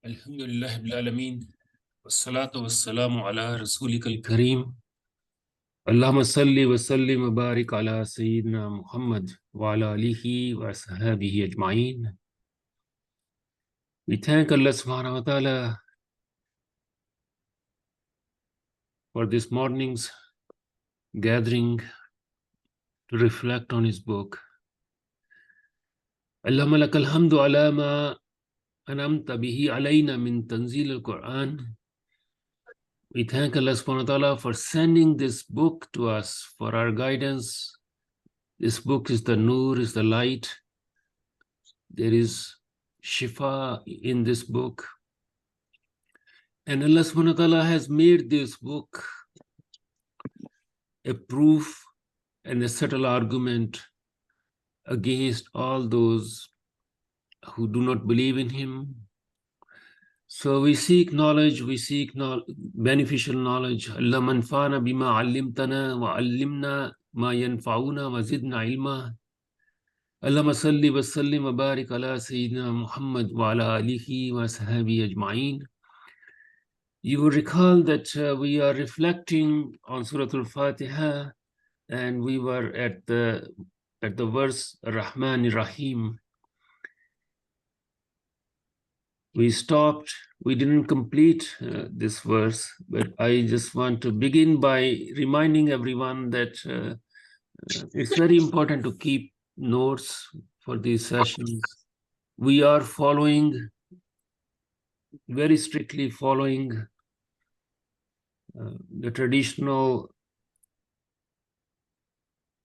Alhamdulillah bil alameen. Wassalatu wassalamu ala rasulika al-kareem. Allahumma salli wa sallim wa barik ala Sayyidina Muhammad wa ala alihi wa sahabihi ajma'een. We thank Allah subhanahu wa ta'ala for this morning's gathering to reflect on his book. Allahumma lakal hamdu ala ma anamta bihi alayna min tanzil al-Qur'an. We thank Allah subhanahu wa ta'ala for sending this book to us for our guidance. This book is the nur, is the light. There is shifa in this book. And Allah subhanahu wa ta'ala has made this book a proof and a subtle argument against all those who do not believe in him. So we seek knowledge, we seek beneficial knowledge. Allah manfa'na bima allimtana wa allimna ma yanfa'una wa zidna ilma. Allahumma salli wa sallim wa barik ala Sayyidina Muhammad wa ala alihi wa sahabi ajma'een. You will recall that we are reflecting on Surah Al-Fatiha, and we were at the verse Ar-Raḥmān Ar-Raḥīm. We stopped, we didn't complete this verse, but I just want to begin by reminding everyone that it's very important to keep notes for these sessions. We are very strictly following the traditional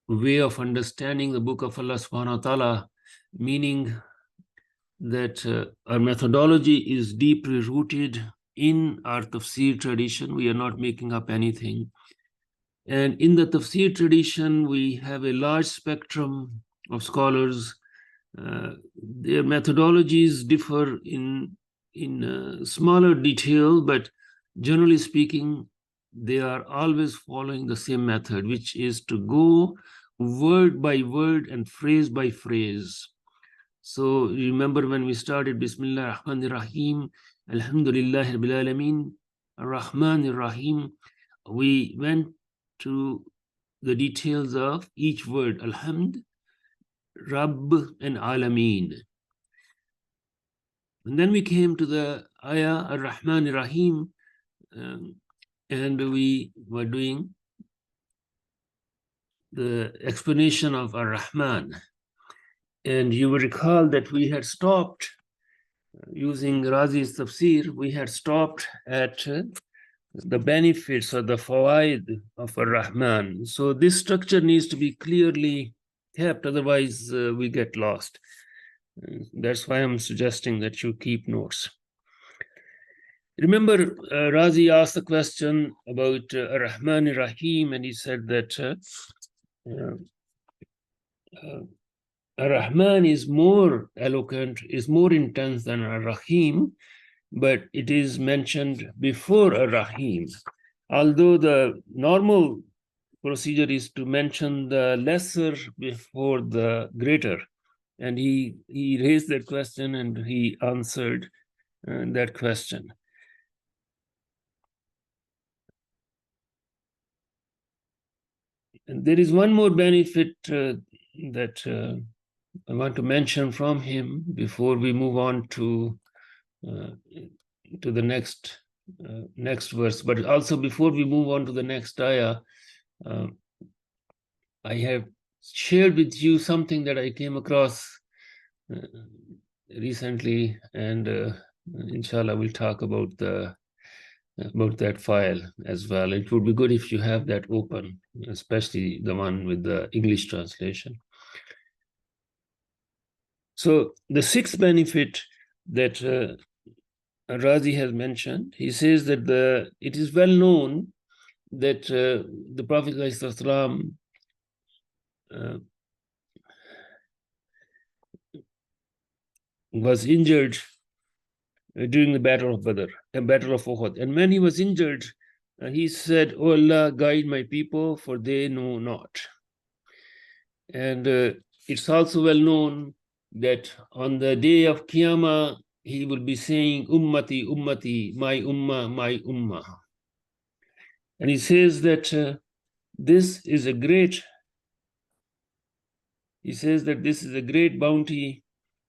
way of understanding the book of Allah subhanahu wa ta'ala, meaning that our methodology is deeply rooted in our tafsir tradition. We are not making up anything. And in the tafsir tradition, we have a large spectrum of scholars. Their methodologies differ in smaller detail, but generally speaking, they are always following the same method, which is to go word by word and phrase by phrase. So remember when we started Bismillah ar-Rahman ar-Rahim, Alhamdulillah rabbil alameen, ar-Raḥmān ar-Rahim, we went to the details of each word, Alhamd, Rabb, and Alameen. And then we came to the ayah ar-Raḥmān ar-Rahim, and we were doing the explanation of ar-Raḥmān. And you will recall that we had stopped using Razi's tafsir, we had stopped at the benefits or the fawaid of ar-Raḥmān. So this structure needs to be clearly kept, otherwise we get lost. That's why I'm suggesting that you keep notes. Remember, Razi asked the question about ar-Raḥmān ar-Rahīm, and he said that ar-Raḥmān is more eloquent, is more intense than ar-Rahim, but it is mentioned before ar-Rahim. Although the normal procedure is to mention the lesser before the greater. And he raised that question and he answered that question. And there is one more benefit that I want to mention from him before we move on to the next verse. But also before we move on to the next ayah, I have shared with you something that I came across recently, and inshallah we'll talk about that file as well. It would be good if you have that open, especially the one with the English translation. So the sixth benefit that Razi has mentioned, he says that it is well known that the Prophet ﷺ was injured during the Battle of Badr, the Battle of Uhud. And when he was injured, he said, "Oh Allah, guide my people, for they know not." And it's also well known that on the day of Qiyamah, he will be saying, Ummati, Ummati, my Ummah, my Ummah. And he says that this is a great, he says that this is a great bounty,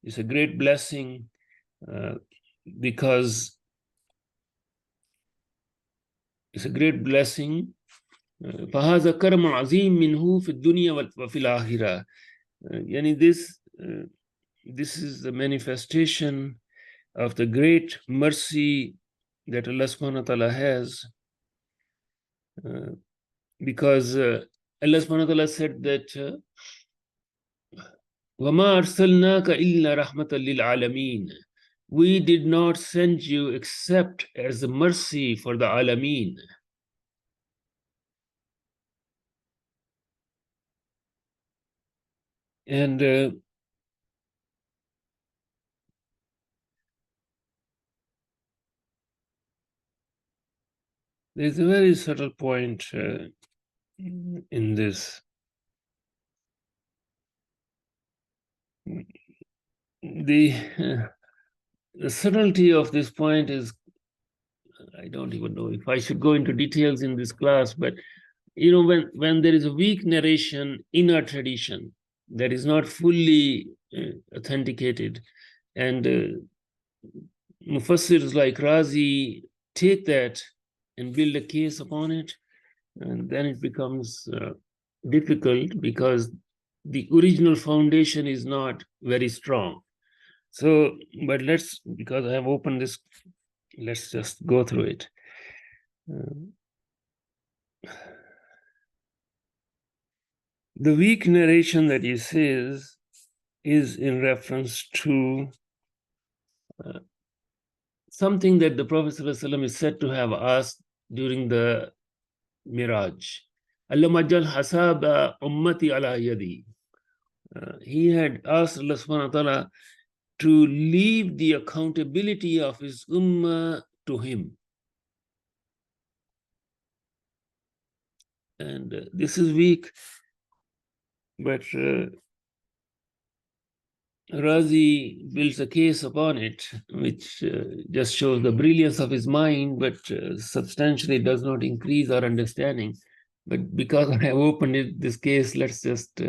it's a great blessing, because it's a great blessing. فَهَذَا كَرْمٌ عَظِيمٌ مِّنْهُ فِي الدُّنْيَا وَفِي الْآخِرَةِ. Yani this is the manifestation of the great mercy that Allah subhanahu wa ta'ala has, because Allah subhanahu wa ta'ala said that وَمَا أَرْسَلْنَاكَ إِلَّا رَحْمَةً لِلْعَالَمِينَ. We did not send you except as a mercy for the alameen. And there's a very subtle point in this. The subtlety of this point is, I don't even know if I should go into details in this class, but you know, when there is a weak narration in our tradition that is not fully authenticated, and mufassirs like Razi take that and build a case upon it, and then it becomes difficult because the original foundation is not very strong. So, but let's, because I have opened this, let's just go through it. The weak narration that he says is in reference to something that the Prophet ﷺ is said to have asked during the Miraj. Allahumma jal hasaba ummati ala yadi. He had asked Allah subhanahu wa ta'ala to leave the accountability of his ummah to him. And this is weak, but Razi builds a case upon it, which just shows the brilliance of his mind, but substantially does not increase our understanding. But because I have opened it, this case, let's just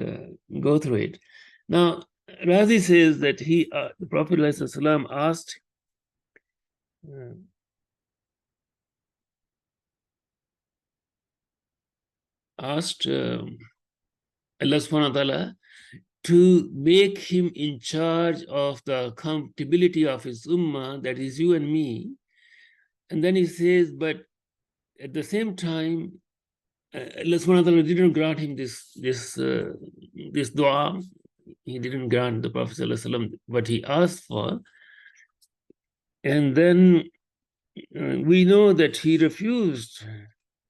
go through it. Now, Razi says that the Prophet ﷺ asked Allah subhanahu wa ta'ala to make him in charge of the accountability of his ummah, that is you and me. And then he says, but at the same time, Allah subhanahu wa ta'ala didn't grant him this dua. He didn't grant the Prophet ﷺ what he asked for. And then we know that he refused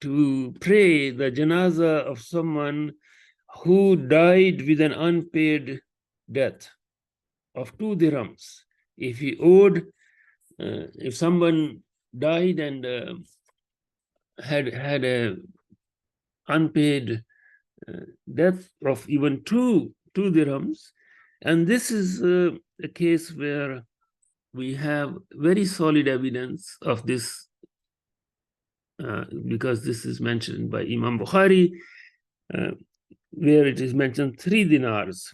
to pray the janazah of someone who died with an unpaid debt of 2 dirhams. If he owed, if someone died and had a unpaid debt of even two dirhams, and this is a case where we have very solid evidence of this, because this is mentioned by Imam Bukhari, where it is mentioned 3 dinars.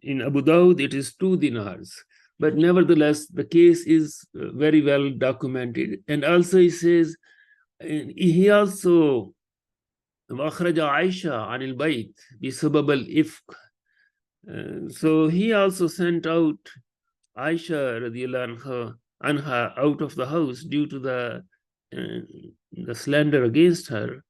In Abu Dawud, it is 2 dinars. But nevertheless, the case is very well documented. And also he says, he also أخرج عائشة عن البيت بسبب الإفك. So he also sent out Aisha radiallahu anha out of the house due to the slander against her.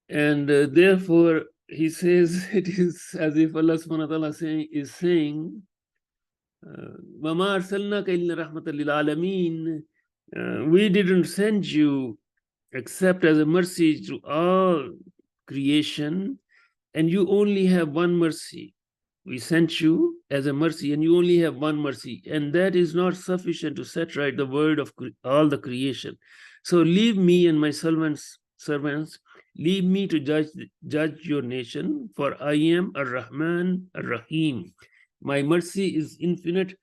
And therefore, he says it is as if Allah subhanahu wa ta'ala is saying, وَمَا أَرْسَلْنَاكَ إِلَّا رَحْمَةً لِلْعَالَمِينَ. We didn't send you except as a mercy to all creation, and you only have one mercy. We sent you as a mercy, and you only have one mercy, and that is not sufficient to set right the word of all the creation. So leave me and my servants, leave me to judge your nation, for I am al-Raḥmān al-Raḥīm. My mercy is infinite,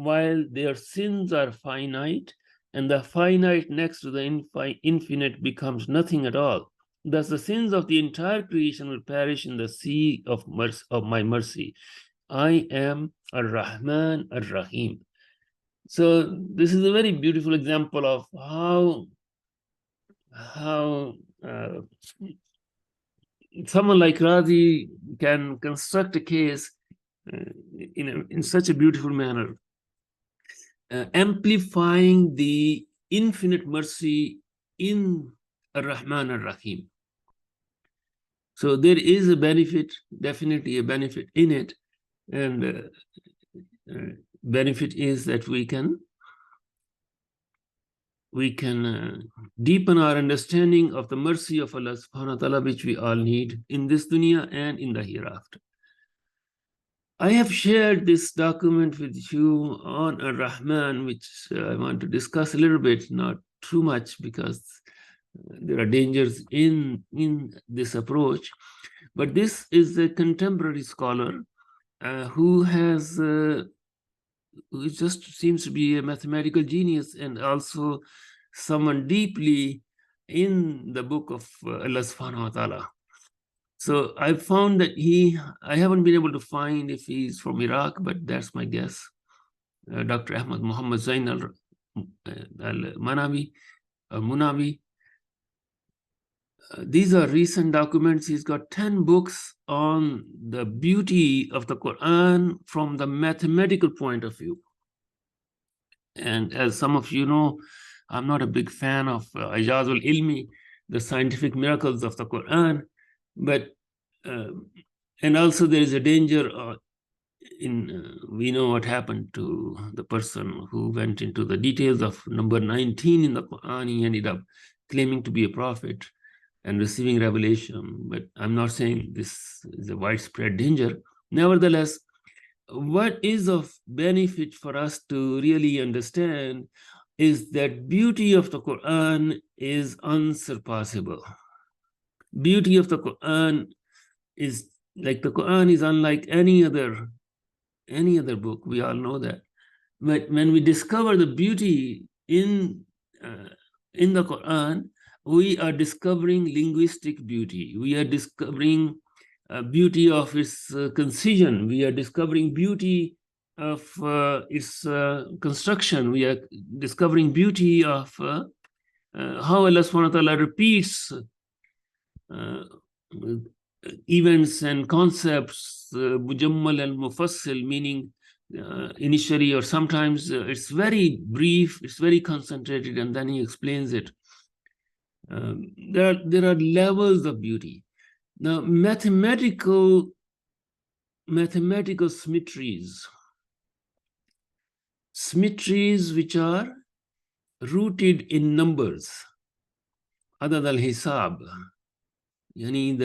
while their sins are finite, and the finite next to the infinite becomes nothing at all. Thus, the sins of the entire creation will perish in the sea of my mercy. I am al-Raḥmān al-Raḥīm. So this is a very beautiful example of how someone like Razi can construct a case in such a beautiful manner, amplifying the infinite mercy in al-Raḥmān al-Raḥīm. So there is a benefit, definitely a benefit in it, and benefit is that we can deepen our understanding of the mercy of Allah subhanahu wa ta'ala, which we all need in this dunya and in the hereafter. I have shared this document with you on al-Raḥmān, which I want to discuss a little bit, not too much, because there are dangers in this approach. But this is a contemporary scholar who just seems to be a mathematical genius, and also someone deeply in the book of Allah subhanahu wa ta'ala. So I found that I haven't been able to find if he's from Iraq, but that's my guess. Dr. Ahmad Muhammad Zain al-Munawi. These are recent documents. He's got 10 books on the beauty of the Qur'an from the mathematical point of view. And as some of you know, I'm not a big fan of Ijazul Ilmi, the scientific miracles of the Qur'an, but and also there is a danger we know what happened to the person who went into the details of number 19 in the Qur'an. He ended up claiming to be a prophet and receiving revelation, but I'm not saying this is a widespread danger. Nevertheless, what is of benefit for us to really understand is that beauty of the Qur'an is unsurpassable. Beauty of the Qur'an is like, the Qur'an is unlike any other book. We all know that. But when we discover the beauty in the Qur'an, we are discovering linguistic beauty. We are discovering beauty of its concision. We are discovering beauty of its construction. We are discovering beauty of how Allah subhanahu wa ta'ala repeats events and concepts, mujammal and mufassil, meaning initially or sometimes it's very brief, it's very concentrated, and then he explains it. There are levels of beauty. Now, mathematical symmetries which are rooted in numbers, adad al-hisab, yani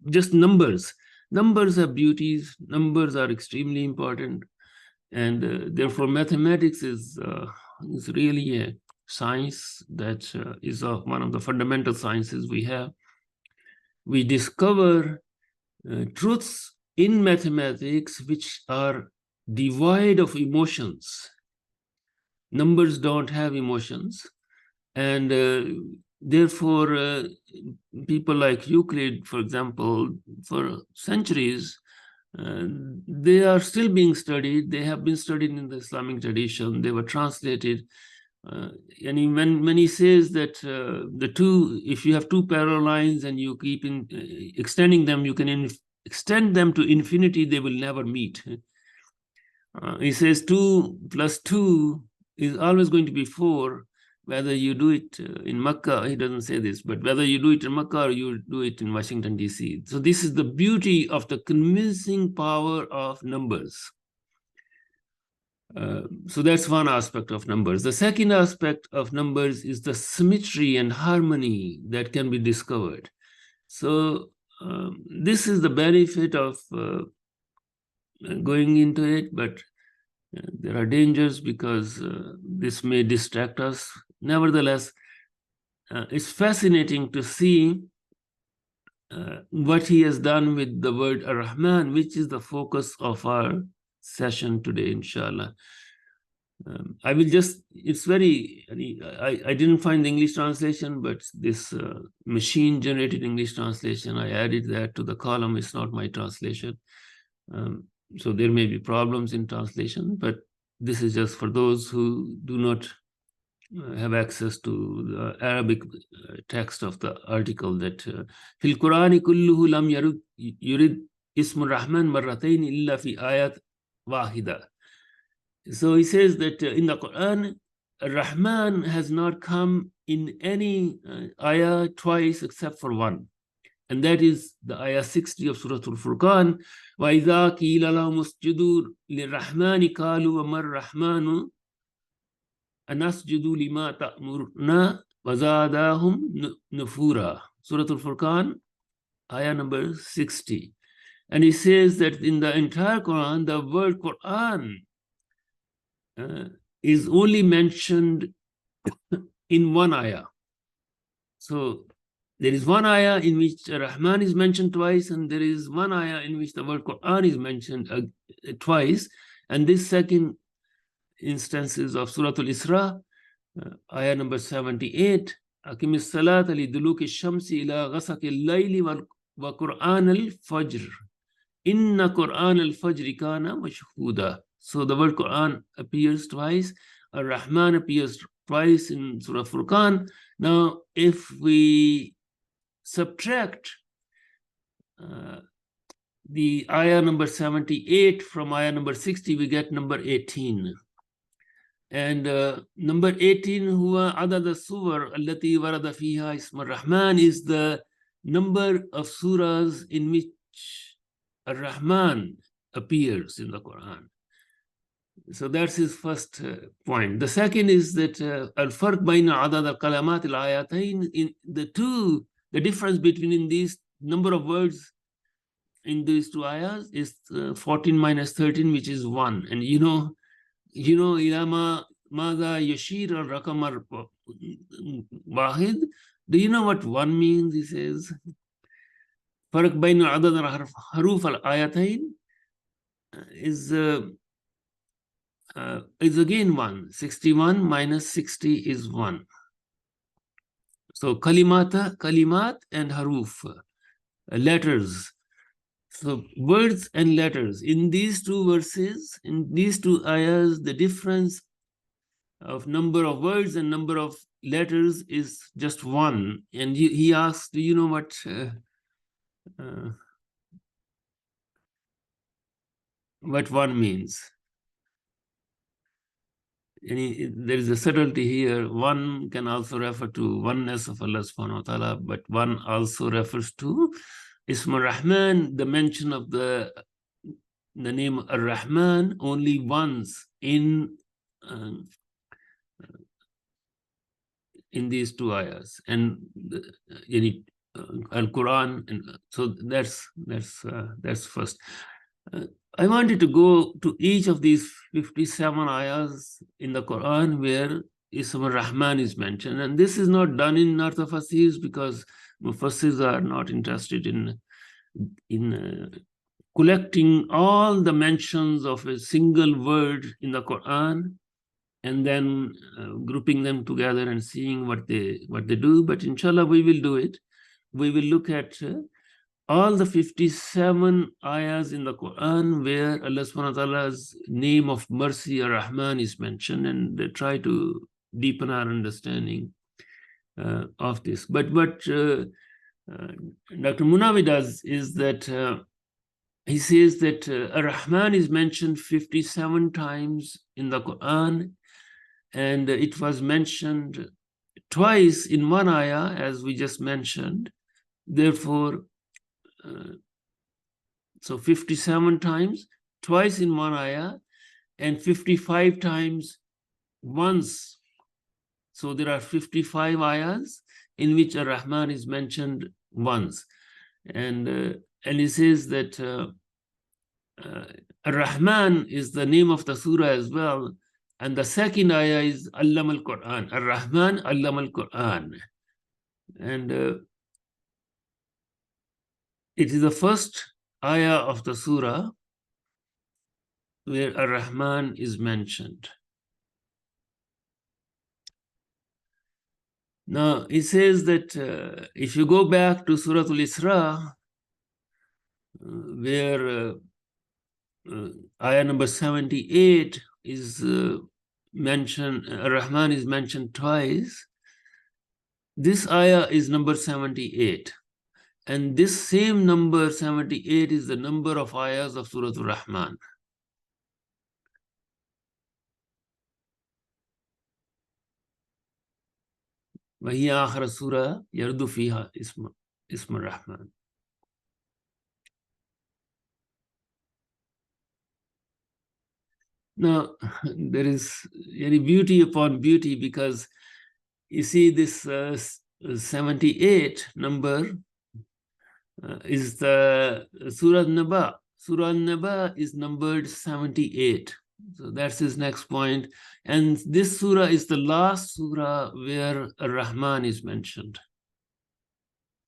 just numbers. Numbers have beauties. Numbers are extremely important, and therefore mathematics is really a science that is one of the fundamental sciences we have. We discover truths in mathematics which are devoid of emotions. Numbers don't have emotions, and therefore people like Euclid, for example, for centuries, they are still being studied. They have been studied in the Islamic tradition. They were translated. And when he says that if you have two parallel lines and you keep extending them, you can extend them to infinity, they will never meet. He says 2 + 2 is always going to be 4, whether you do it in Mecca. He doesn't say this, but whether you do it in Mecca or you do it in Washington, D.C. So this is the beauty of the convincing power of numbers. So that's one aspect of numbers. The second aspect of numbers is the symmetry and harmony that can be discovered. So this is the benefit of going into it, but there are dangers because this may distract us. Nevertheless, it's fascinating to see what he has done with the word al-Raḥmān, which is the focus of our session today, inshallah. I will just, it's very, I didn't find the English translation, but this machine generated English translation, I added that to the column. It's not my translation. So there may be problems in translation, but this is just for those who do not have access to the Arabic text of the article, that fil Qur'ani kulluhu lam yurid ismur Rahman marratayn illa fi ayat wahida. So he says that in the Quran, Rahman has not come in any ayah twice except for one. And that is the ayah 60 of Surah Al-Furqan. وَإِذَا قِيلَ لَهُمُ اسْجُدُوا لِلرَّحْمَنِ قَالُوا وَمَا الرَّحْمَنُ أَنَسْجُدُ لِمَا تَأْمُرُنَا وَزَادَاهُمْ نُفُورًا. Surah Al-Furqan, ayah number 60. And he says that in the entire Quran, the word Qur'an is only mentioned in one ayah. So there is one ayah in which Rahman is mentioned twice, and there is one ayah in which the word Qur'an is mentioned twice. And this second instance is of Surah Al-Isra, ayah number 78. أَقِمِ الصَّلَاةَ لِدُلُوكِ الشَّمْسِ إِلَى غَسَقِ اللَّيْلِ وَقُرْآنَ الْفَجْرِ إِنَّ قُرْآنَ الْفَجْرِ كَانَ مَشْهُودًا. So the word Qur'an appears twice, Ar-Rahman appears twice in Surah Furqan. Now, if we subtract the ayah number 78 from ayah number 60, we get number 18. And number 18, huwa adad as-suwar allati warada fiha ism ar-Rahman, is the number of surahs in which Ar-Rahman appears in the Quran. So that's his first point. The second is that al-farq bayna adad al-kalamat al-ayatayn, in the difference between these number of words in these two ayahs is 14 minus 13, which is 1. And you know, ilama madha yashir al-rakam wahid. Do you know what 1 means? He says, farq bayna adad al-haruf al-ayatayn is again 1. 61 minus 60 is 1. So kalimat and haruf, letters. So words and letters. In these two verses, in these two ayahs, the difference of number of words and number of letters is just 1. And he asks, do you know what what 1 means? There is a subtlety here. 1 can also refer to oneness of Allah subhanahu wa ta'ala, but 1 also refers to Ism ar-Rahman, the mention of the name ar-Rahman only once in these two ayahs, and al-Quran. And so that's first. I wanted to go to each of these 57 ayahs in the Quran where Ism ar-Rahman is mentioned. And this is not done in our tafassirs because Mufassirs are not interested in collecting all the mentions of a single word in the Quran and then grouping them together and seeing what they do. But inshallah, we will do it. We will look at all the 57 ayahs in the Quran where Allah subhanahu wa ta'ala's name of mercy, ar-Rahman, is mentioned, and try to deepen our understanding of this. But what Dr. Munawi does is that he says that ar-Rahman is mentioned 57 times in the Quran, and it was mentioned twice in one ayah, as we just mentioned. Therefore, so 57 times, twice in one ayah, and 55 times once. So there are 55 ayahs in which ar-Rahman is mentioned once. And he says that ar-Rahman is the name of the surah as well. And the second ayah is Allama al-Qur'an. Ar-Rahman Allama al-Qur'an. And it is the first ayah of the surah where ar-Rahman is mentioned. Now, it says that if you go back to Surah Al-Isra, where ayah number 78 is mentioned, Ar-Rahman is mentioned twice. This ayah is number 78. And this same number 78 is the number of ayahs of Surah Al-Raḥmān. وهي آخر سورة يرد فيها اسم الرحمن. Now, there is any beauty upon beauty, because you see this 78 number is the Surah Naba. Surah Naba is numbered 78. So that's his next point. And this surah is the last surah where Ar-Rahman is mentioned.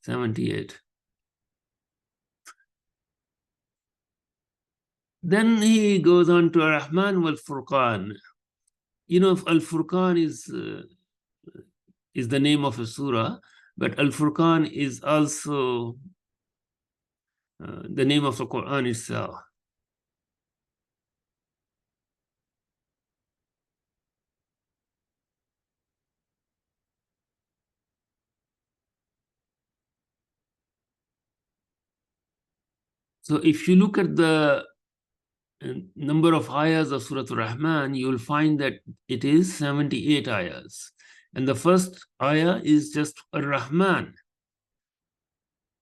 78. Then he goes on to Ar-Rahman wal-Furqan. You know, Al-Furqan is the name of a surah, but Al-Furqan is also the name of the Qur'an itself. So if you look at the number of ayahs of Surah Al-Rahman, you will find that it is 78 ayahs. And the first ayah is just Ar-Rahman.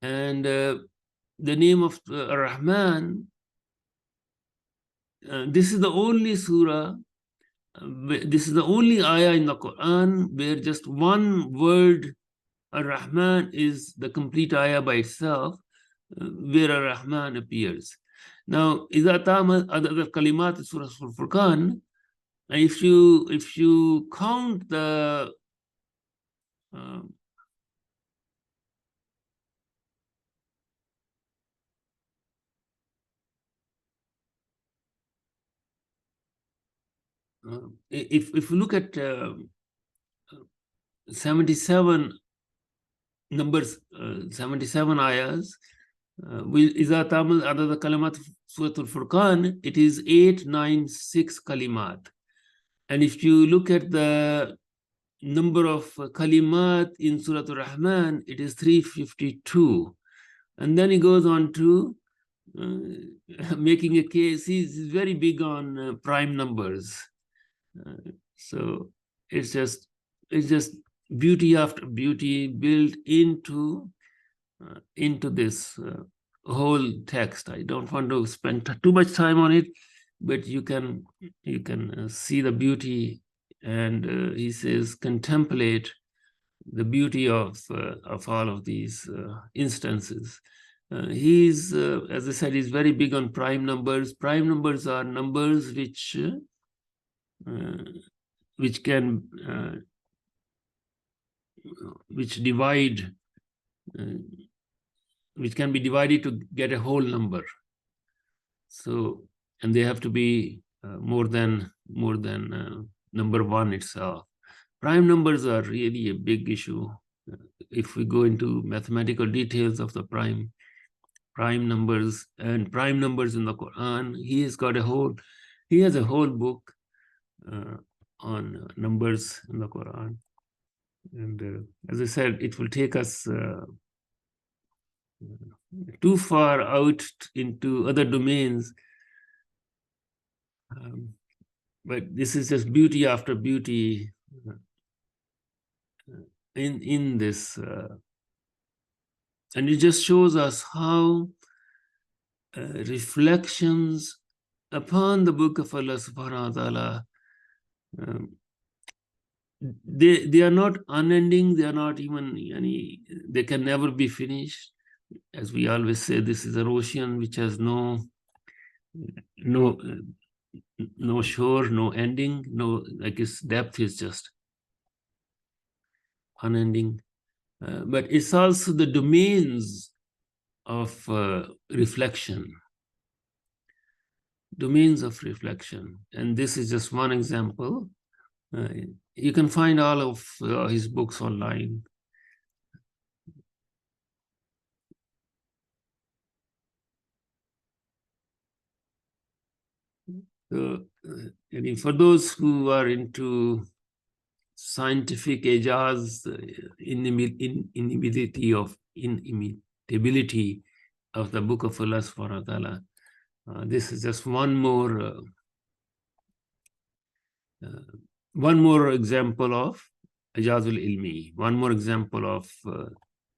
And the name of Ar-Rahman, this is the only surah, this is the only ayah in the Quran where just one word, Ar-Rahman, is the complete ayah by itself, where Ar-Rahman appears. Now, إذا تم other kalimat Surah Al-Furqan, if you count the if you look at 77 numbers, 77 ayahs, إذا تم عدد kalimat Surah Al-Furqan, it is 896 kalimat. And if you look at the number of kalimat in Surah Al-Rahman, it is 352. And then he goes on to making a case. He's very big on prime numbers. So it's just beauty after beauty built into this whole text. I don't want to spend too much time on it, but you can see the beauty. And he says, contemplate the beauty of all of these instances. He's, as I said, he's very big on prime numbers. Prime numbers are numbers which can which can be divided to get a whole number. So, and they have to be more than number one itself. Prime numbers are really a big issue. If we go into mathematical details of the prime numbers and prime numbers in the Quran, he has a whole book on numbers in the Quran. And as I said, it will take us too far out into other domains. But this is just beauty after beauty in this. And it just shows us how reflections upon the book of Allah subhanahu wa ta'ala, they are not unending, they are not even they can never be finished. As we always say, this is an ocean which has no shore, no ending, like its depth is just unending. But it's also the domains of reflection. Domains of reflection. And this is just one example You can find all of his books online. For those who are into scientific ijaz, inimitability of the Book of Allah subhanahu wa ta'ala, this is just one more example of ijazul ilmi, one more example of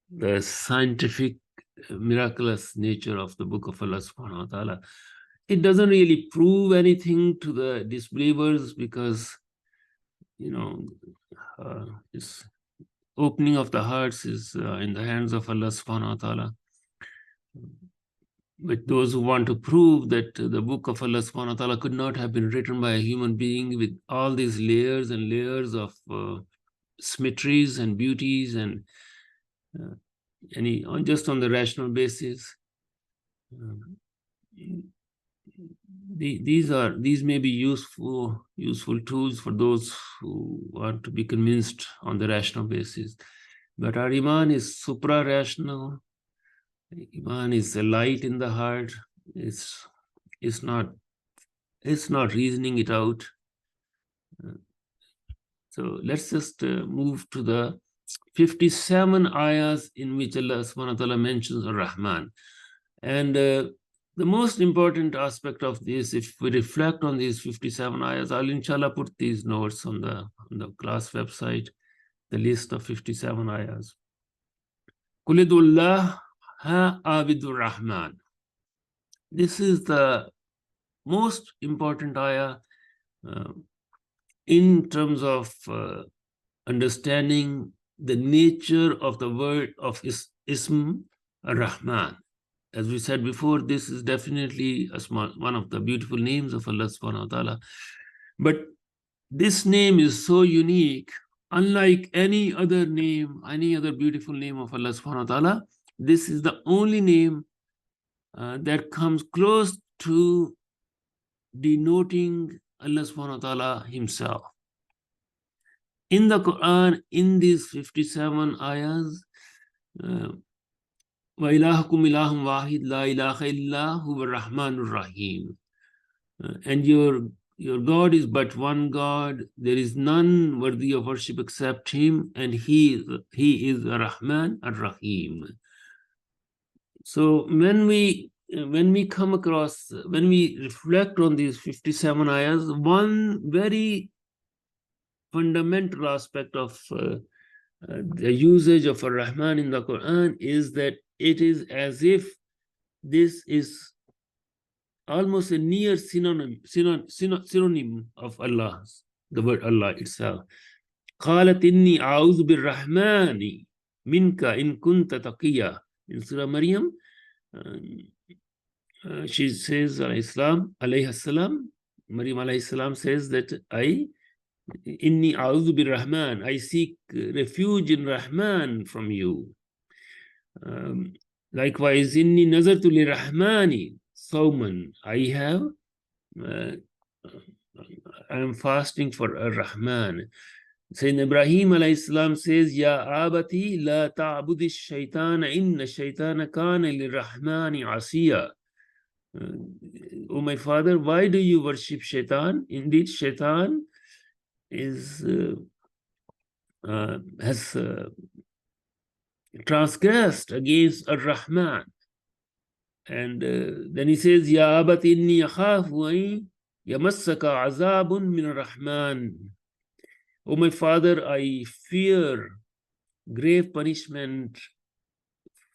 the scientific miraculous nature of the Book of Allah subhanahu wa ta'ala. It doesn't really prove anything to the disbelievers because, this opening of the hearts is in the hands of Allah subhanahu wa ta'ala. But those who want to prove that the Book of Allah subhanahu wa ta'ala could not have been written by a human being with all these layers and layers of symmetries and beauties and just on the rational basis, these may be useful tools for those who want to be convinced on the rational basis. But our iman is supra-rational. Iman is a light in the heart. It's not reasoning it out. So let's just move to the 57 ayahs in which Allah subhanahu wa ta'ala mentions al-Raḥmān. And the most important aspect of this, if we reflect on these 57 ayahs, I'll inshallah put these notes on the class website, the list of 57 ayahs. Qulidullah ha abidur Raḥmān. This is the most important ayah in terms of understanding the nature of the word of Ism al-Raḥmān. As we said before, this is definitely one of the beautiful names of Allah subhanahu wa ta'ala. But this name is so unique, unlike any other name, any other beautiful name of Allah subhanahu wa ta'ala. This is the only name that comes close to denoting Allah subhanahu wa ta'ala himself. In the Quran, in these 57 ayahs, وَإِلَهُكُمْ إِلَهٌ وَاحِدٌ لَا إِلَهَ إِلَّا هُوَ الرَّحْمَنُ الرَّحِيمُ. And your God is but one God. There is none worthy of worship except Him, and He is Ar-Raḥmān Ar-Rahīm. So when we reflect on these 57 ayahs, one very fundamental aspect of the usage of Ar-Raḥmān in the Quran is that it is as if this is almost a near synonym of Allah, the word Allah itself. قالت إني أعوذ بالرحمن منك إن كنت تقيا. In Surah Maryam, she says, alayhi salam, Maryam alayhi salam says that Inni a'udhu bir-Rahman, I seek refuge in Rahman from you. Likewise, Inni nazartu li-Rahmani sawman, I am fasting for Ar-Rahman. Sayyidina Ibrahim alayhi salam says, Ya abati la ta'budi ash-shaytana inna ash-shaytana kana li-Rahmani asiya. Oh my father, why do you worship shaitan? Indeed, shaitan has transgressed against Ar-Rahman. And then he says, Ya abati inni akhafu an yamassaka azabun min Ar-Rahman. Oh my father, I fear grave punishment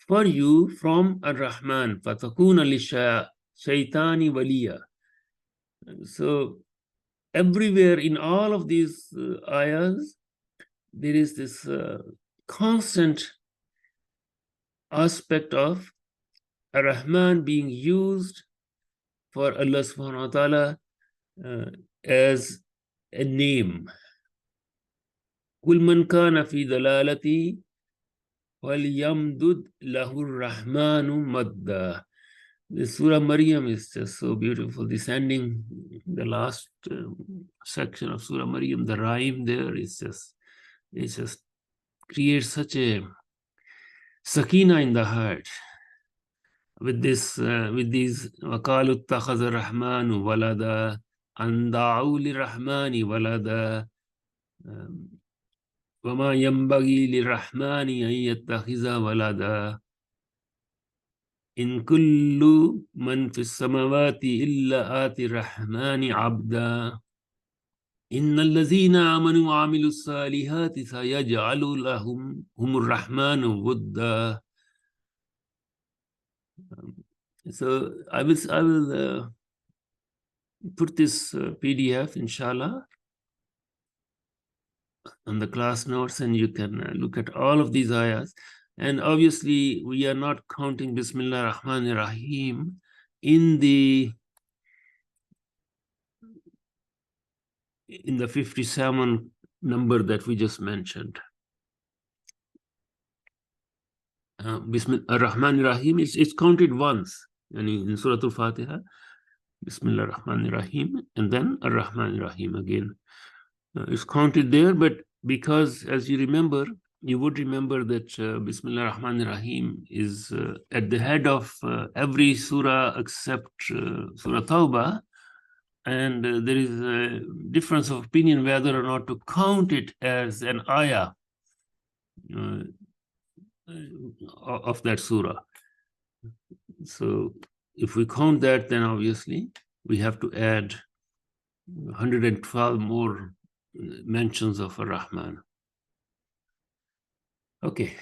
for you from Ar-Rahman. Fatakuna li-shaytani waliya. So everywhere in all of these ayahs, there is this constant aspect of Ar-Rahman being used for Allah subhanahu wa ta'ala as a name. قُلْ مَنْ كَانَ فِي ضَلَالَتِي وَلْيَمْدُدْ لَهُ الرَّحْمَنُ مَدًّا. The Surah Maryam is just so beautiful. This ending, the last section of Surah Maryam, the rhyme there is just, it just creates such a sakina in the heart. With this, with these, وَقَالُوا اتَّخَذَ الرَّحْمَنُ وَلَدًا أَن دَعَوْا لِلرَّحْمَنِ وَلَدًا وَمَا يَنبَغِي لِلرَّحْمَنِ أَن يَتَّخِذَ وَلَدًا إن كل من في السماوات إلا آتي الرحمن عبدا إن الذين آمنوا وعملوا الصالحات سيجعل لهم هم الرحمن ودا. So I will put this PDF inshallah on the class notes, and you can look at all of these ayahs. And obviously we are not counting Bismillah Rahman Rahim in the 57 number that we just mentioned. Bismillah ar-Rahman ar-Rahim, it's counted once in Surah Al-Fatiha, Bismillah ar-Rahman ar-Rahim, and then ar-Rahman ar-Rahim again. It's counted there, but because, as you remember, you would remember that Bismillah ar-Rahman ar-Rahim is at the head of every surah except Surah Tawbah, and there is a difference of opinion whether or not to count it as an ayah of that surah. So if we count that, then obviously we have to add 112 more mentions of ar-Rahman. Okay,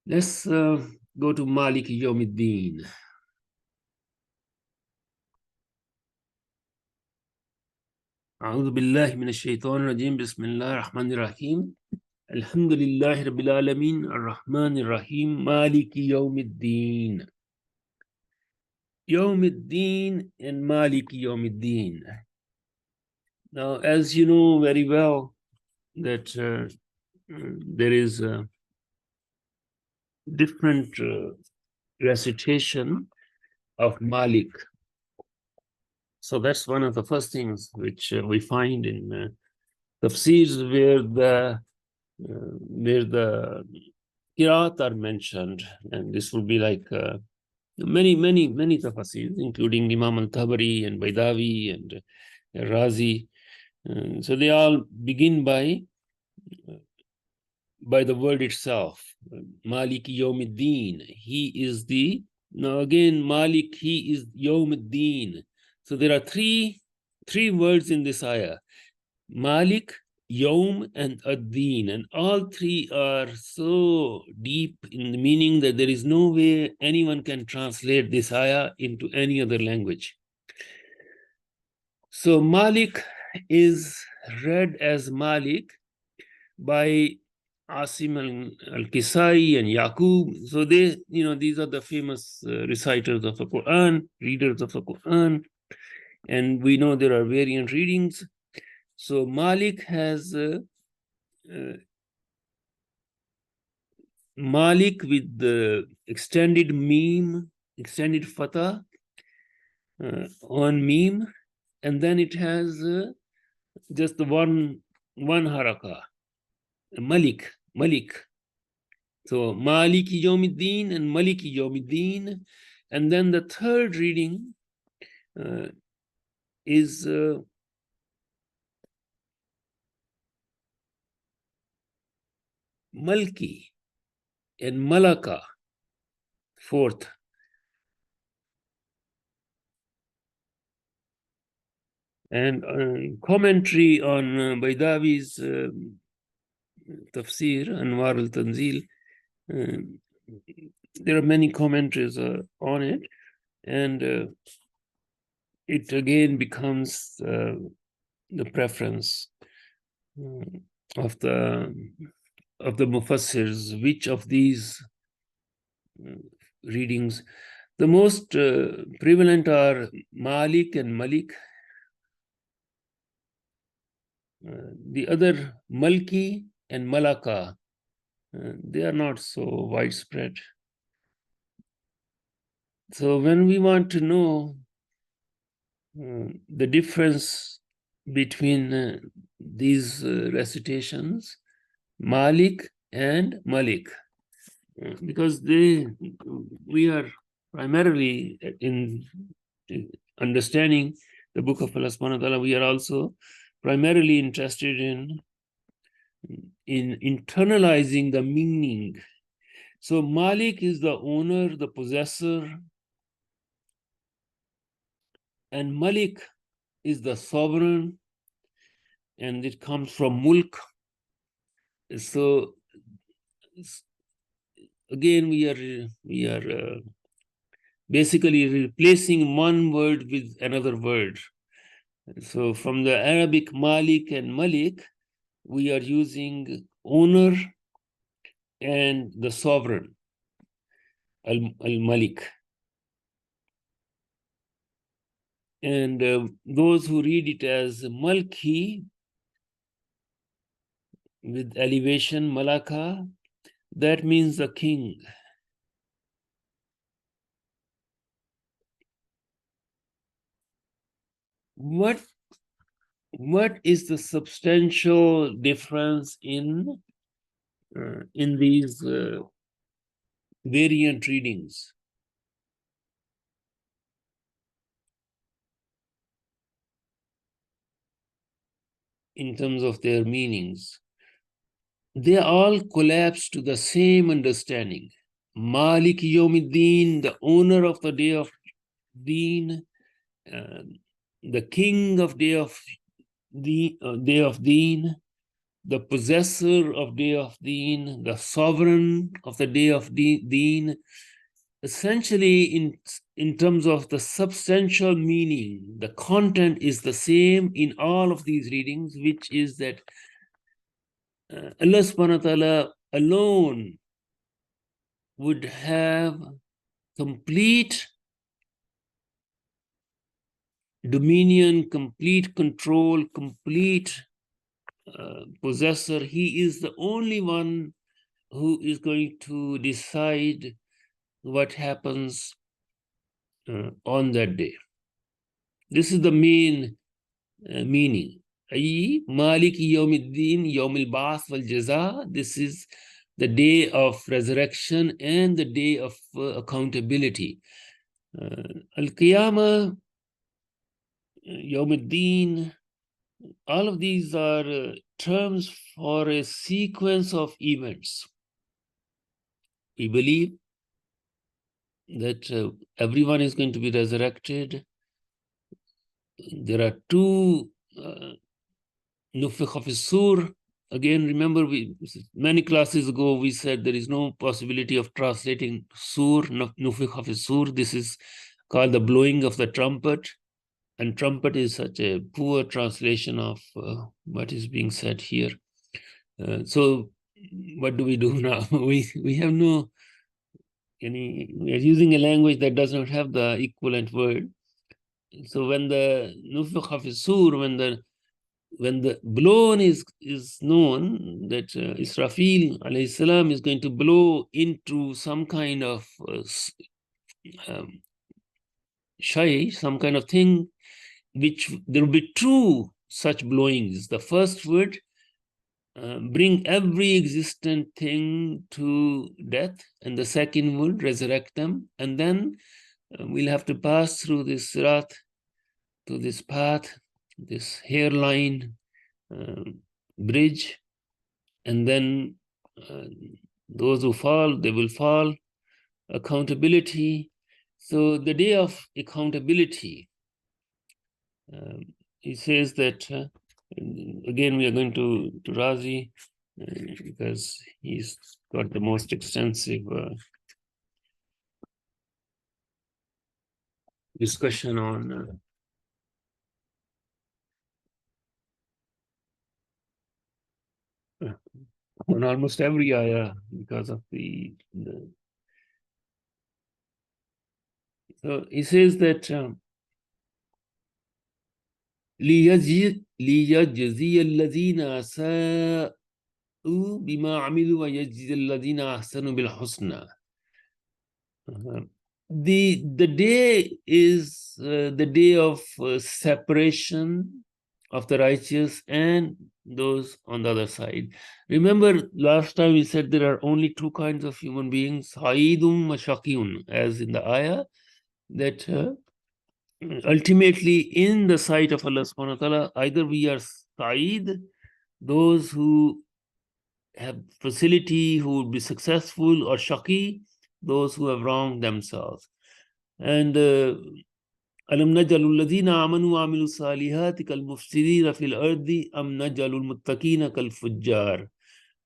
let's go to Malik Yawmiddin. أعوذ بالله من الشيطان الرجيم بسم الله الرحمن الرحيم الحمد لله رب العالمين الرحمن الرحيم مالك يوم الدين. Yawmiddin and Malik Yawmiddin. Now, as you know very well, that there is a different recitation of Malik. So that's one of the first things which we find in tafsirs where the qira'at are mentioned, and this will be like many tafsirs, including Imam al-Tabari and Baydawi and Razi. So they all begin by the word itself. Malik Yawmiddin. He is the, now again, Malik, he is Yawmiddin. So there are three words in this ayah. Malik, Yawm, and Ad-Din. And all three are so deep in the meaning that there is no way anyone can translate this ayah into any other language. So Malik is read as Malik by Asim al-Kisai and Yaqub. So they, these are the famous reciters of the Qur'an, readers of the Qur'an. And we know there are variant readings. So Malik has Malik with the extended meme, extended fatah on meme, and then it has just the one haraka, Malik. So Maliki Yawmiddin and Maliki Yawmiddin. And then the third reading is Malki and Malaka, fourth. And commentary on Baydawi's Tafsir, Anwar al-Tanzil, there are many commentaries on it, and it again becomes the preference of the Mufassirs, which of these readings. The most prevalent are Malik and Malik. The other, Malki and Malaka, they are not so widespread. So when we want to know the difference between these recitations, Malik and Malik, because we are primarily in understanding the book of Allah subhanahu wa ta'ala, we are also primarily interested in internalizing the meaning. So Malik is the owner, the possessor, and Malik is the sovereign, and it comes from mulk. So again, we are basically replacing one word with another word. So from the Arabic Malik and Malik, we are using owner and the sovereign, al-Malik. And those who read it as Malki with elevation, Malaka, that means the king. What is the substantial difference in these variant readings? In terms of their meanings, they all collapse to the same understanding. Malik Yawmiddin, the owner of the day of Deen, the king of day of Deen, the possessor of day of Deen, the sovereign of the day of Deen. Essentially, in terms of the substantial meaning, the content is the same in all of these readings, which is that Allah subhanahu wa ta'ala alone would have complete dominion, complete control, complete possessor. He is the only one who is going to decide what happens on that day. This is the main meaning. Maliki Yawmiddin, Yawmil Ba'ath wal Jaza. This is the day of resurrection and the day of accountability. Al-Qiyamah, Yawmiddin, all of these are terms for a sequence of events. We believe that everyone is going to be resurrected. There are two Nufikh fi Sur. Again, remember, many classes ago we said there is no possibility of translating Sur, Nufikh fi Sur. This is called the blowing of the trumpet. And trumpet is such a poor translation of what is being said here. So what do we do now? We have no we are using a language that does not have the equivalent word. So when the Nufikh fi Sur, when the blown is known, that Israfil alayhi salam is going to blow into some kind of some kind of thing, which there will be two such blowings. The first would bring every existent thing to death, and the second would resurrect them. And then we'll have to pass through this sirat, to this path, this hairline bridge, and then those who fall, they will fall. Accountability. So the day of accountability, he says that, again, we are going to Razi, because he's got the most extensive discussion on almost every ayah, because of the so he says that لِيَجْزِيَ الَّذِينَ أَسَاءُوا بِمَا عَمِلُوا وَيَجْزِيَ الَّذِينَ أَحْسَنُوا بِالْحُسْنَى. the day is the day of separation of the righteous and those on the other side. Remember, last time we said there are only two kinds of human beings, Sa'idun wa Shaqiyun, as in the ayah, that ultimately in the sight of Allah subhanahu wa ta'ala, either we are Sa'id, those who have facility, who would be successful, or Shaqi, those who have wronged themselves. And أَلَمْ نَجْعَلُ الَّذِينَ آمَنُوا وَعَمِلُوا الصَّالِحَاتِ كَالْمُفْسِدِينَ فِي الْأَرْضِ أَمْ نَجْعَلُ الْمُتَّقِينَ كَالْفُجَّارِ.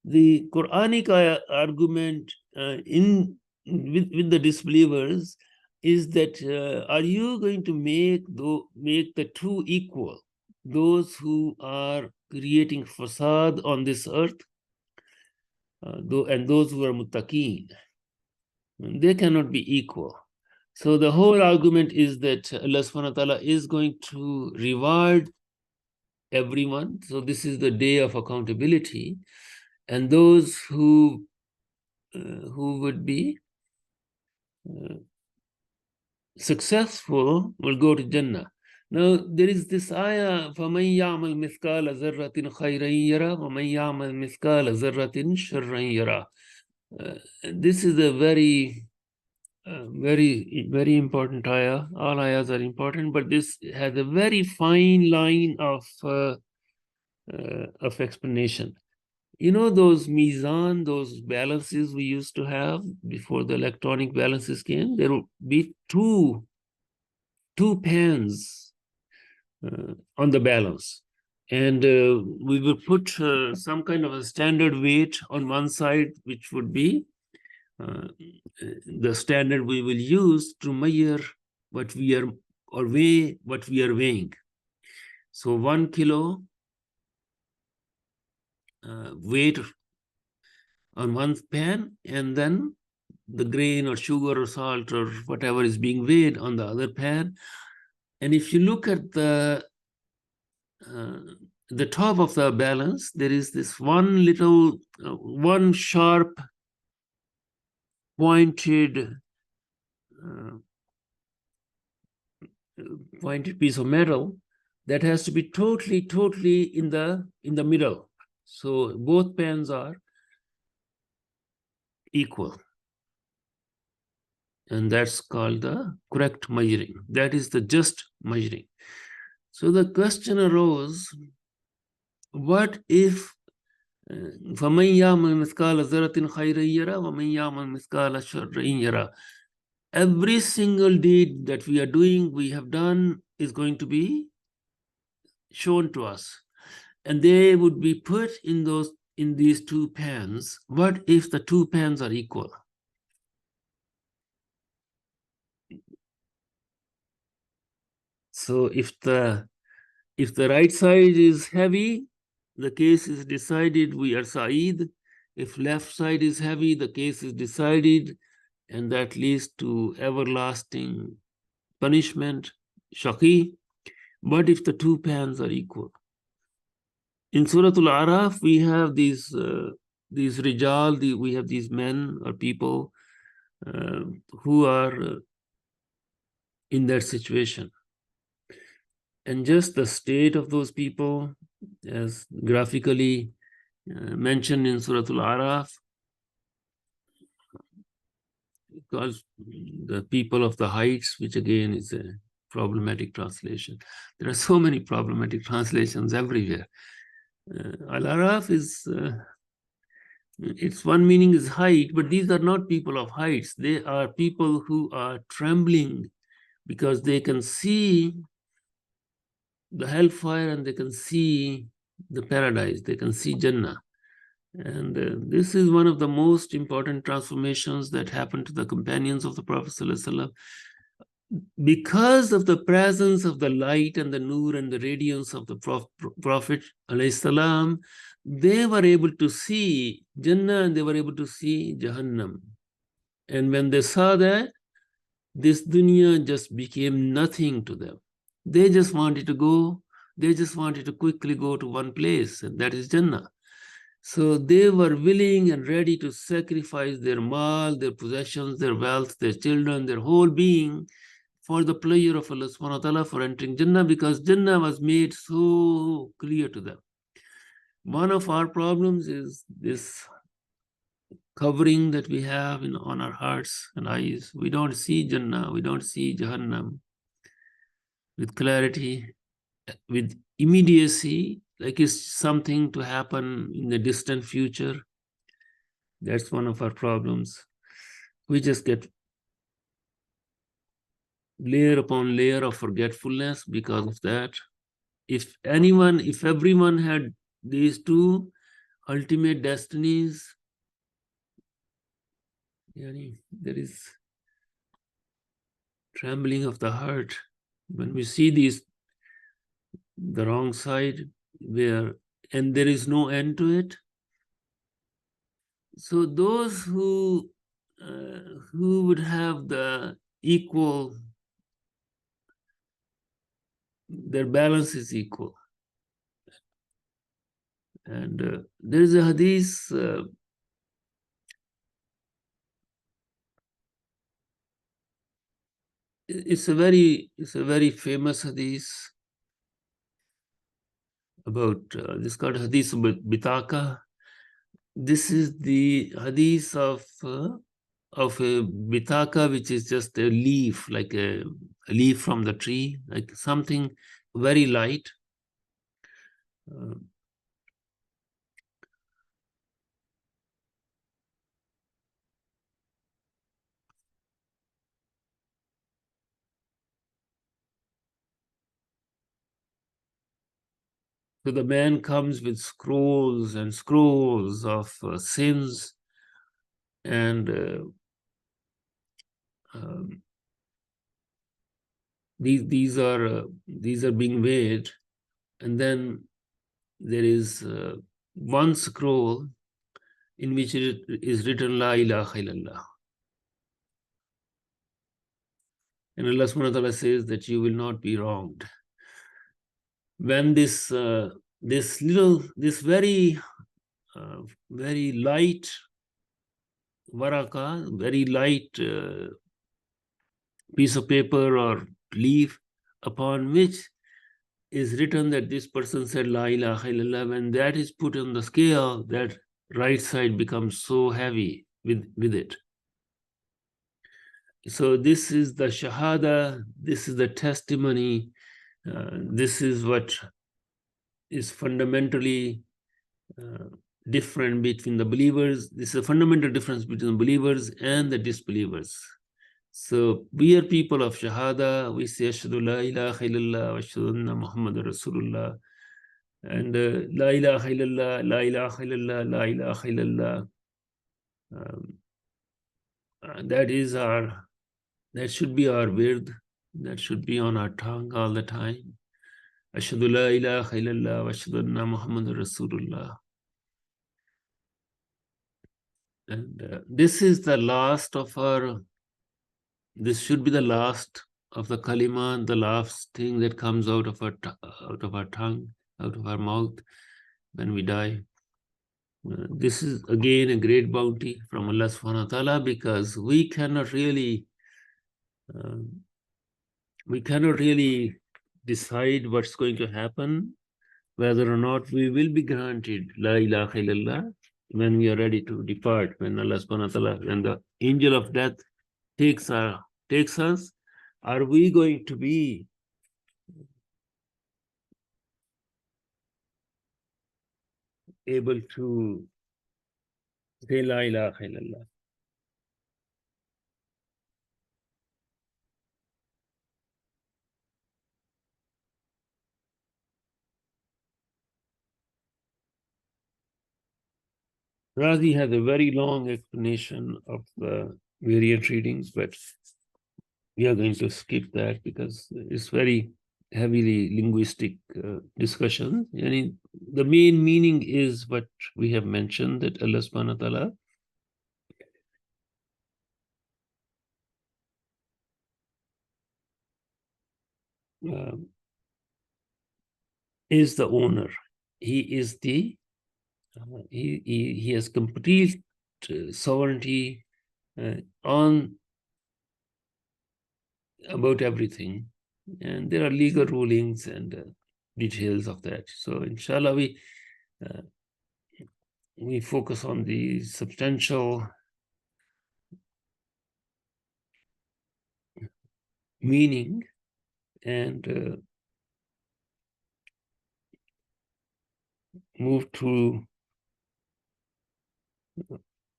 The Quranic argument with the disbelievers is that are you going to make the two equal? Those who are creating fasad on this earth, and those who are muttaqeen, they cannot be equal. So the whole argument is that Allah subhanahu wa ta'ala is going to reward everyone. So this is the day of accountability. And those who would be successful will go to Jannah. Now, there is this ayah, فَمَنْ يَعْمَلْ مِثْقَالَ ذَرَّةٍ خَيْرًا يَرَى وَمَنْ يَعْمَلْ مِثْقَالَ ذَرَّةٍ شَرًّا يَرَى. This is a very very important ayah. All ayahs are important, but this has a very fine line of explanation. You know those mizan, those balances we used to have before the electronic balances came? There would be two pans on the balance. And we will put some kind of a standard weight on one side, which would be the standard we will use to measure what we are, or weigh what we are weighing. So 1 kilo weight on one pan, and then the grain or sugar or salt or whatever is being weighed on the other pan. And if you look at the top of the balance, there is this one little, one sharp pointed piece of metal that has to be totally in the middle. So both pans are equal. And that's called the correct measuring. That is the just measuring. So the question arose, what if فَمَنْ يَعْمَلْ مِثْقَالَ ذَرَّةٍ خَيْرًا يَرَى وَمَنْ يَعْمَلْ مِثْقَالَ شَرًّا يَرَى? Every single deed that we are doing, we have done, is going to be shown to us. And they would be put in these two pans. What if the two pans are equal? So if the right side is heavy, the case is decided, we are Sa'id. If left side is heavy, the case is decided, and that leads to everlasting punishment, Shaqi. But if the two pans are equal, in Surah al-Araf, we have these rijal, we have these men or people who are in that situation. And just the state of those people, as graphically mentioned in Surah al-Araf, because the people of the heights, which again is a problematic translation. There are so many problematic translations everywhere. Al-Araf is, its one meaning is height, but these are not people of heights. They are people who are trembling because they can see the hellfire and they can see the paradise, they can see Jannah. And this is one of the most important transformations that happened to the companions of the Prophet ﷺ. Because of the presence of the light and the nur and the radiance of the Prophet ﷺ, they were able to see Jannah and they were able to see Jahannam. And when they saw that, this dunya just became nothing to them. They just wanted to go, they just wanted to quickly go to one place, and that is Jannah. So they were willing and ready to sacrifice their mal, their possessions, their wealth, their children, their whole being for the pleasure of Allah subhanahu wa ta'ala, for entering Jannah, because Jannah was made so clear to them. One of our problems is this covering that we have on our hearts and eyes. We don't see Jannah, we don't see Jahannam with clarity, with immediacy, like it's something to happen in the distant future. That's one of our problems. We just get layer upon layer of forgetfulness because of that. If everyone had these two ultimate destinies, there is trembling of the heart when we see the wrong side, and there is no end to it. So those who would have the equal, their balance is equal. And there is a hadith, it's a very famous hadith about this called hadith bitaka. This is the hadith of a bitaka, which is just a leaf, like a leaf from the tree, like something very light. So the man comes with scrolls and scrolls of sins, and these are being weighed, and then there is one scroll in which it is written La ilaha illallah. And Allah subhanahu wa ta'ala says that you will not be wronged. When this very light waraka, very light piece of paper or leaf upon which is written that this person said La ilaha illallah, when that is put on the scale, that right side becomes so heavy with it. So this is the shahada, this is the testimony, this is what is fundamentally different between the believers. This is a fundamental difference between the believers and the disbelievers. So we are people of shahada. We say ashhadu la ilaha illallah wa ashhadu anna Muhammadur Rasulullah. And la ilaha illallah, la ilaha illallah, la ilaha illallah. That should be our wird. That should be on our tongue all the time. Ashhadu la ilaha illallah wa ashhadu anna Muhammadur Rasulullah. And this is the last of this should be the last of the kalima, the last thing that comes out of our tongue, out of our mouth when we die. This is again a great bounty from Allah subhanahu wa ta'ala, because we cannot really decide what's going to happen, whether or not we will be granted La ilaha illallah when we are ready to depart, when Allah subhanahu wa ta'ala, when the angel of death takes us. Are we going to be able to say La ilaha illallah? Razi has a very long explanation of the variant readings, but we are going to skip that because it's very heavily linguistic discussion. And the main meaning is what we have mentioned, that Allah subhanahu wa ta'ala is the owner. He is the He has complete sovereignty on about everything, and there are legal rulings and details of that. So inshallah we focus on the substantial meaning and move to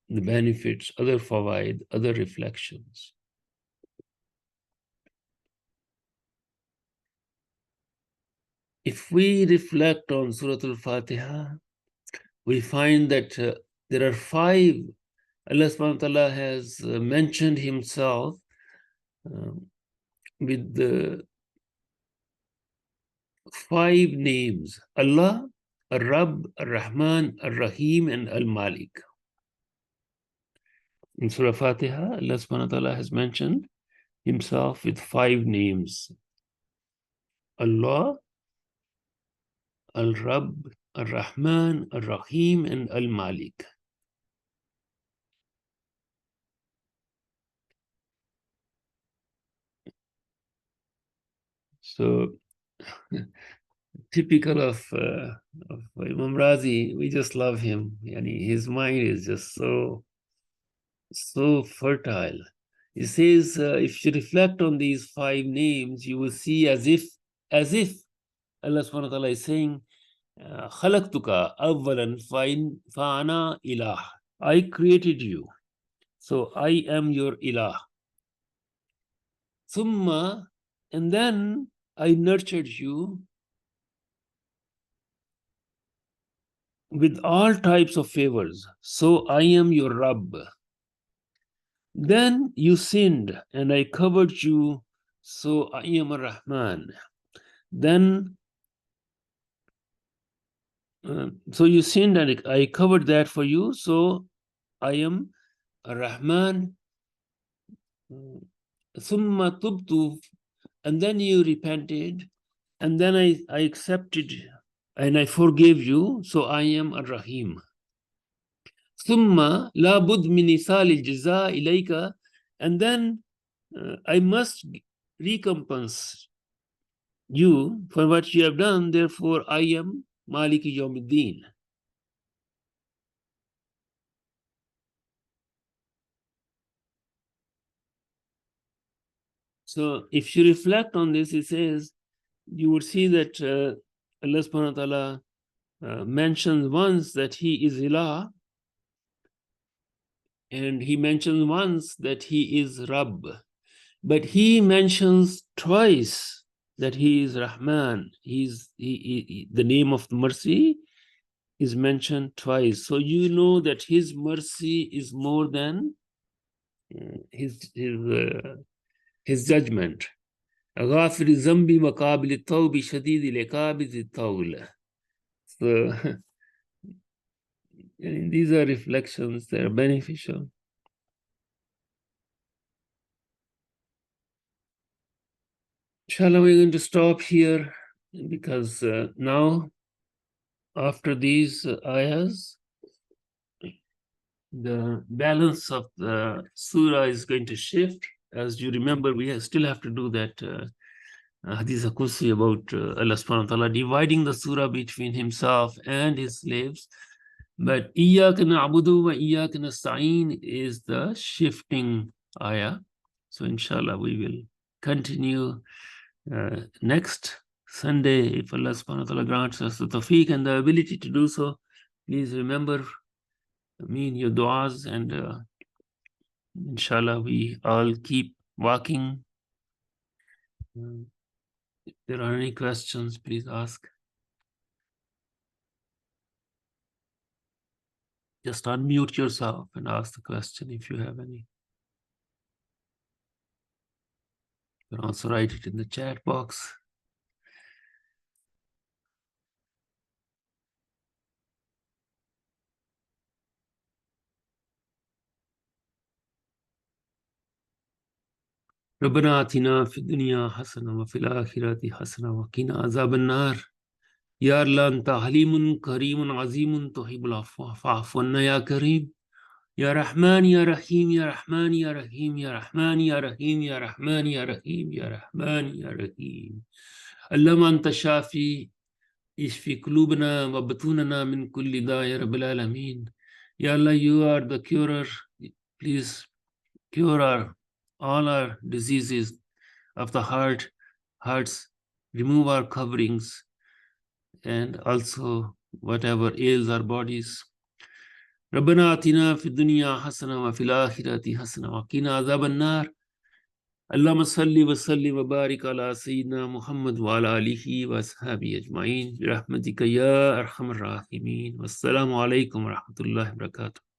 the benefits, other fawaid, other reflections. If we reflect on Surah Al-Fatiha, we find that there are five. Allah subhanahu wa ta'ala has mentioned himself with the five names: Allah, Ar-Rabb, Ar-Raḥmān, Ar-Rahīm, and Al-Malik. In Surah Fatiha, Allah subhanahu wa ta'ala has mentioned himself with five names: Allah, Al-Rabb, Ar-Raḥmān, Ar-Rahīm, and Al-Malik. So typical of Imam Razi, we just love him. His mind is just so fertile. He says, if you reflect on these five names, you will see as if Allah subhanahu wa ta'ala is saying, خَلَقْتُكَ أَوَّلًا فَأَنَا إِلَهٌ. I created you, so I am your ilah. Thumma, and then I nurtured you with all types of favors, so I am your Rabb. Then you sinned, and I covered you, so I am a Rahman. Then, so you sinned, and I covered that for you, so I am a Rahman. Summa tubtu, and then you repented, and then I accepted, and I forgave you, so I am a Rahim. Summa la bud min isal al-jaza ilayka, and then I must recompense you for what you have done, therefore I am Maliki Yawmiddin. So if you reflect on this, it says, you would see that Allah subhanahu wa ta'ala mentions once that he is Ilah, and he mentions once that he is Rabb, but he mentions twice that he is Rahman. The name of mercy is mentioned twice. So you know that his mercy is more than his judgment. غافر الذنب وقابل التوب شديد العقاب ذي الطول. So these are reflections that are beneficial. Inshallah, we're going to stop here because now, after these ayahs, the balance of the surah is going to shift. As you remember, we still have to do that Hadith Qusi about Allah subhanahu wa ta'ala dividing the surah between himself and his slaves. But Iyyaka na'budu wa iyyaka nasta'in is the shifting ayah. So inshallah, we will continue next Sunday, if Allah subhanahu wa ta'ala grants us the tawfiq and the ability to do so. Please remember me in your du'as, and inshallah we all keep walking. If there are any questions, please ask. Just unmute yourself and ask the question if you have any. You can also write it in the chat box. ربنا آتنا في الدنيا حسنة وفي الآخرة حسنة وقنا عذاب النار Ya Allah anta halimun karimun azimun tuhibbul afwa fa'fu anna ya kareem. Ya Rahman ya Rahim ya Rahman ya Rahim ya Rahman ya Rahim ya Rahman ya Rahim ya Rahman ya Rahim. Allahumma anta shafi ishfi qulubana wa butunana min kulli da'i ya rabbil alameen. Ya Allah, you are the curer. Please cure all our diseases of the hearts, remove our coverings, and also whatever ails our bodies. ربنا آتنا في الدنيا حسنة وفي الآخرة حسنة وقنا عذاب النار. اللهم صل وسلم وبارك على سيدنا محمد وعلى آله وأصحابه أجمعين برحمتك يا أرحم الراحمين. والسلام عليكم ورحمة الله وبركاته.